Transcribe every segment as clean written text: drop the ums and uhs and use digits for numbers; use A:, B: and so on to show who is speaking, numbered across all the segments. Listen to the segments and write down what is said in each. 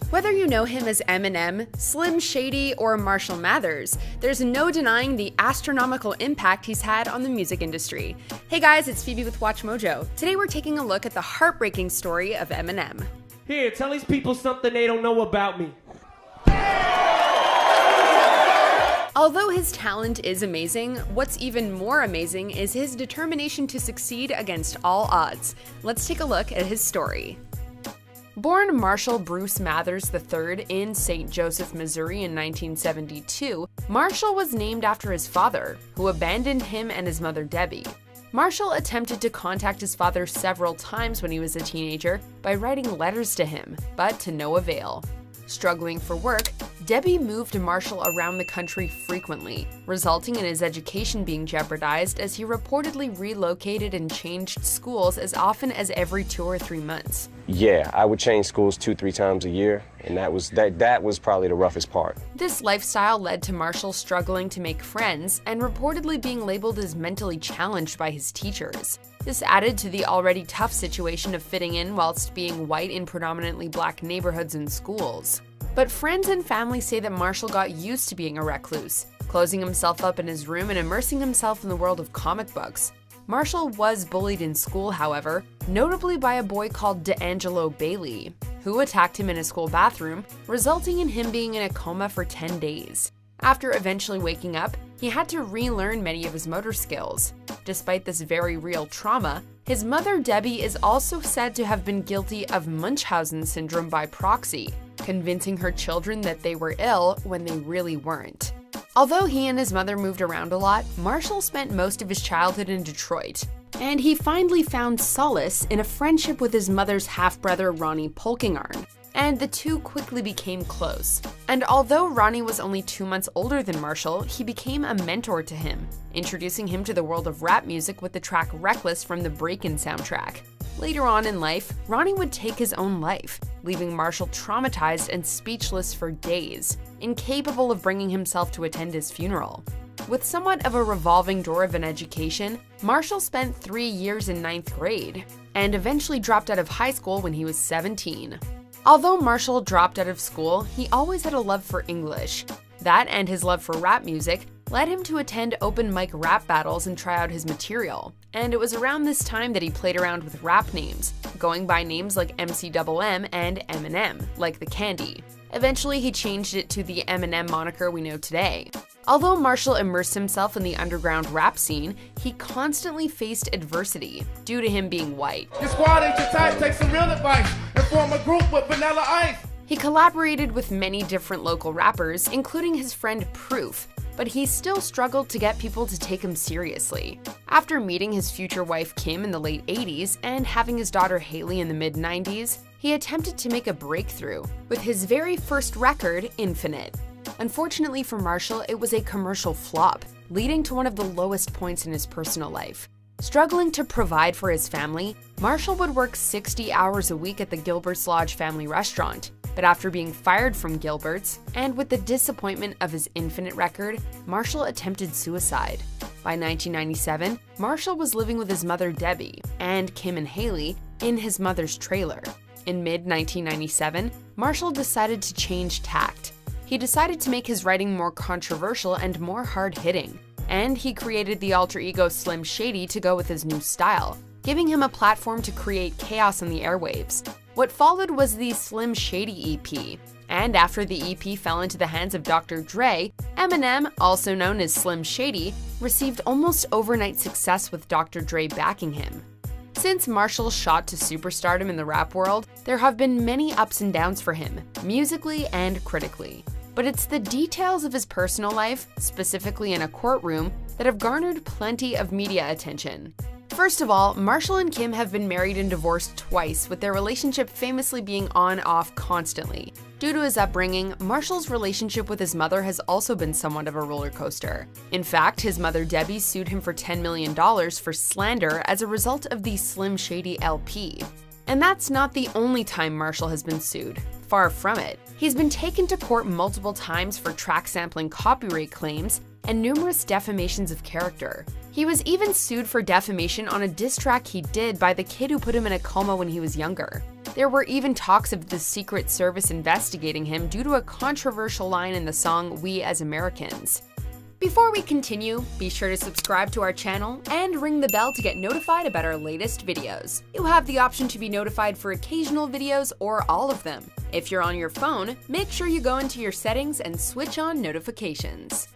A: Whether you know him as Eminem, Slim Shady, or Marshall Mathers, there's no denying the astronomical impact he's had on the music industry. Hey guys, it's Phoebe with Watch Mojo. Today we're taking a look at the heartbreaking story of Eminem.
B: Here, tell these people something they don't know about me.
A: Although his talent is amazing, what's even more amazing is his determination to succeed against all odds. Let's take a look at his story. Born Marshall Bruce Mathers III in St. Joseph, Missouri in 1972, Marshall was named after his father, who abandoned him and his mother Debbie. Marshall attempted to contact his father several times when he was a teenager by writing letters to him, but to no avail. Struggling for work, Debbie moved Marshall around the country frequently, resulting in his education being jeopardized as he reportedly relocated and changed schools as often as every 2 or 3 months.
C: Yeah, I would change schools 2-3 times a year, and that was probably the roughest part.
A: This lifestyle led to Marshall struggling to make friends and reportedly being labeled as mentally challenged by his teachers. This added to the already tough situation of fitting in whilst being white in predominantly black neighborhoods and schools. But friends and family say that Marshall got used to being a recluse, closing himself up in his room and immersing himself in the world of comic books. Marshall was bullied in school, however, notably by a boy called D'Angelo Bailey, who attacked him in a school bathroom, resulting in him being in a coma for 10 days. After eventually waking up, he had to relearn many of his motor skills. Despite this very real trauma, his mother Debbie is also said to have been guilty of Munchausen syndrome by proxy, convincing her children that they were ill when they really weren't. Although he and his mother moved around a lot, Marshall spent most of his childhood in Detroit, and he finally found solace in a friendship with his mother's half-brother Ronnie Polkingarn, and the two quickly became close. And although Ronnie was only 2 months older than Marshall, he became a mentor to him, introducing him to the world of rap music with the track Reckless from the Breakin' soundtrack. Later on in life, Ronnie would take his own life, leaving Marshall traumatized and speechless for days, incapable of bringing himself to attend his funeral. With somewhat of a revolving door of an education, Marshall spent 3 years in 9th grade, and eventually dropped out of high school when he was 17. Although Marshall dropped out of school, he always had a love for English. That and his love for rap music led him to attend open mic rap battles and try out his material. And it was around this time that he played around with rap names, going by names like MCMM and Eminem, like the candy. Eventually, he changed it to the Eminem moniker we know today. Although Marshall immersed himself in the underground rap scene, he constantly faced adversity due to him being white.
B: Your squad ain't your type, take some real advice and form a group with Vanilla Ice.
A: He collaborated with many different local rappers, including his friend Proof, but he still struggled to get people to take him seriously. After meeting his future wife Kim in the late 80s and having his daughter Haley in the mid-90s, he attempted to make a breakthrough with his very first record, Infinite. Unfortunately for Marshall, it was a commercial flop, leading to one of the lowest points in his personal life. Struggling to provide for his family, Marshall would work 60 hours a week at the Gilbert's Lodge family restaurant. But after being fired from Gilbert's, and with the disappointment of his Infinite record, Marshall attempted suicide. By 1997, Marshall was living with his mother Debbie and Kim and Haley in his mother's trailer. In mid-1997, Marshall decided to change tact. He decided to make his writing more controversial and more hard-hitting, and he created the alter ego Slim Shady to go with his new style, giving him a platform to create chaos on the airwaves. What followed was the Slim Shady EP, and after the EP fell into the hands of Dr. Dre, Eminem, also known as Slim Shady, received almost overnight success with Dr. Dre backing him. Since Marshall shot to superstardom in the rap world, there have been many ups and downs for him, musically and critically. But it's the details of his personal life, specifically in a courtroom, that have garnered plenty of media attention. First of all, Marshall and Kim have been married and divorced twice, with their relationship famously being on-off constantly. Due to his upbringing, Marshall's relationship with his mother has also been somewhat of a roller coaster. In fact, his mother Debbie sued him for $10 million for slander as a result of the Slim Shady LP. And that's not the only time Marshall has been sued. Far from it. He's been taken to court multiple times for track sampling copyright claims and numerous defamations of character. He was even sued for defamation on a diss track he did by the kid who put him in a coma when he was younger. There were even talks of the Secret Service investigating him due to a controversial line in the song We as Americans. Before we continue, be sure to subscribe to our channel and ring the bell to get notified about our latest videos. You have the option to be notified for occasional videos or all of them. If you're on your phone, make sure you go into your settings and switch on notifications.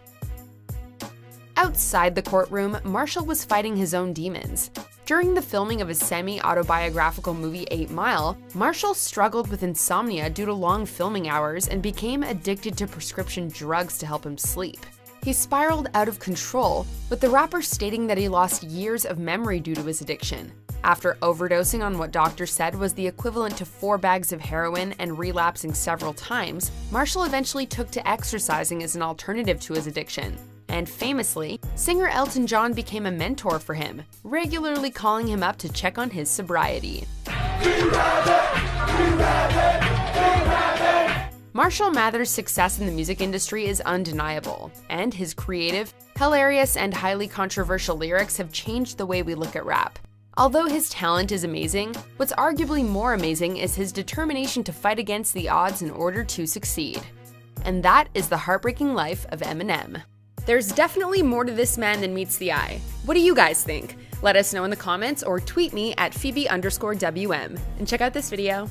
A: Outside the courtroom, Marshall was fighting his own demons. During the filming of his semi-autobiographical movie 8 Mile, Marshall struggled with insomnia due to long filming hours and became addicted to prescription drugs to help him sleep. He spiraled out of control, with the rapper stating that he lost years of memory due to his addiction. After overdosing on what doctors said was the equivalent to 4 bags of heroin and relapsing several times, Marshall eventually took to exercising as an alternative to his addiction. And famously, singer Elton John became a mentor for him, regularly calling him up to check on his sobriety. Marshall Mathers' success in the music industry is undeniable, and his creative, hilarious, and highly controversial lyrics have changed the way we look at rap. Although his talent is amazing, what's arguably more amazing is his determination to fight against the odds in order to succeed. And that is the heartbreaking life of Eminem. There's definitely more to this man than meets the eye. What do you guys think? Let us know in the comments or tweet me at Phoebe_WM. And check out this video.